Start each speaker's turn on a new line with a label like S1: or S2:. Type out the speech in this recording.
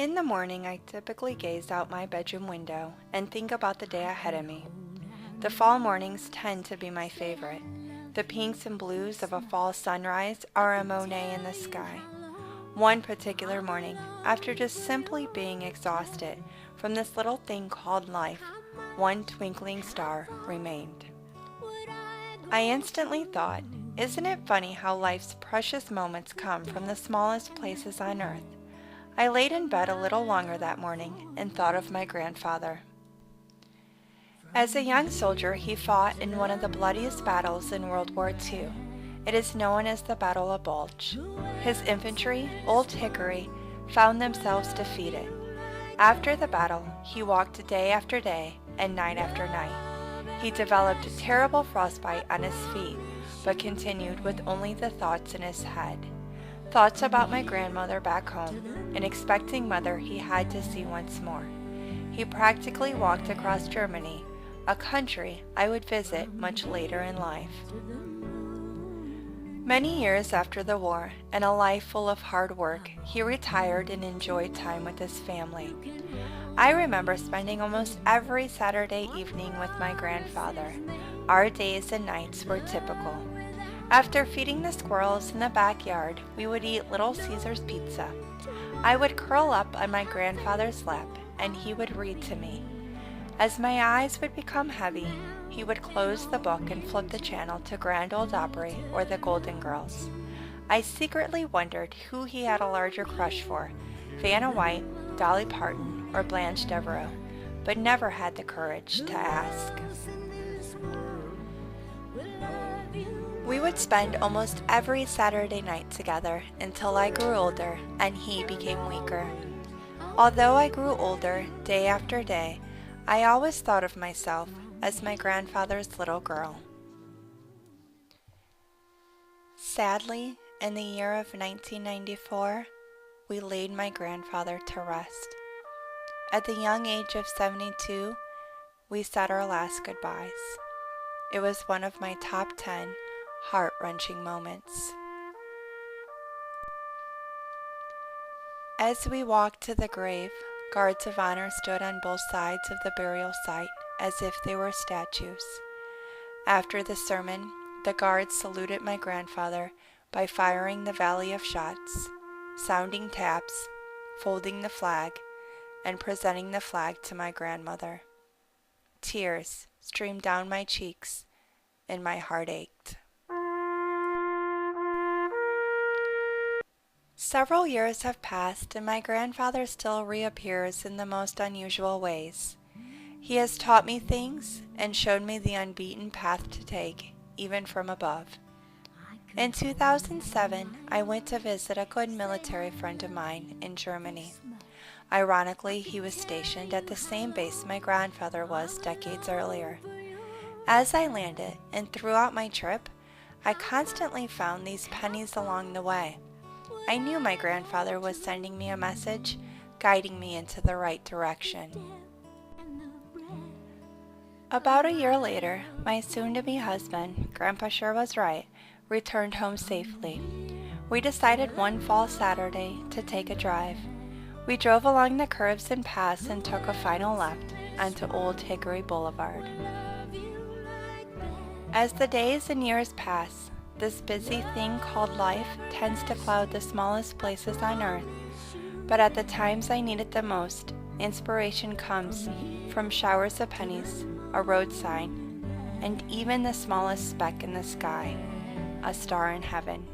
S1: In the morning, I typically gaze out my bedroom window and think about the day ahead of me. The fall mornings tend to be my favorite. The pinks and blues of a fall sunrise are a Monet in the sky. One particular morning, after just simply being exhausted from this little thing called life, one twinkling star remained. I instantly thought, isn't it funny how life's precious moments come from the smallest places on earth? I laid in bed a little longer that morning and thought of my grandfather. As a young soldier, he fought in one of the bloodiest battles in World War II. It is known as the Battle of Bulge. His infantry, Old Hickory, found themselves defeated. After the battle, he walked day after day and night after night. He developed a terrible frostbite on his feet, but continued with only the thoughts in his head. Thoughts about my grandmother back home, an expecting mother he had to see once more. He practically walked across Germany, a country I would visit much later in life. Many years after the war, and a life full of hard work, he retired and enjoyed time with his family. I remember spending almost every Saturday evening with my grandfather. Our days and nights were typical. After feeding the squirrels in the backyard, we would eat Little Caesar's pizza. I would curl up on my grandfather's lap, and he would read to me. As my eyes would become heavy, he would close the book and flip the channel to Grand Ole Opry or the Golden Girls. I secretly wondered who he had a larger crush for, Vanna White, Dolly Parton, or Blanche Devereaux, but never had the courage to ask. We would spend almost every Saturday night together until I grew older and he became weaker. Although I grew older day after day, I always thought of myself as my grandfather's little girl. Sadly, in the year of 1994, we laid my grandfather to rest. At the young age of 72, we said our last goodbyes. It was one of my top 10 heart-wrenching moments. As we walked to the grave, guards of honor stood on both sides of the burial site as if they were statues. After the sermon, the guards saluted my grandfather by firing the volley of shots, sounding taps, folding the flag, and presenting the flag to my grandmother. Tears streamed down my cheeks, and my heart ached. Several years have passed, and my grandfather still reappears in the most unusual ways. He has taught me things and showed me the unbeaten path to take, even from above. In 2007, I went to visit a good military friend of mine in Germany. Ironically, he was stationed at the same base my grandfather was decades earlier. As I landed and throughout my trip, I constantly found these pennies along the way. I knew my grandfather was sending me a message, guiding me into the right direction. About a year later, my soon-to-be husband, Grandpa sure was right, returned home safely. We decided one fall Saturday to take a drive. We drove along the curves and paths and took a final left onto Old Hickory Boulevard. As the days and years pass, this busy thing called life tends to cloud the smallest places on earth, but at the times I need it the most, inspiration comes from showers of pennies, a road sign, and even the smallest speck in the sky, a star in heaven.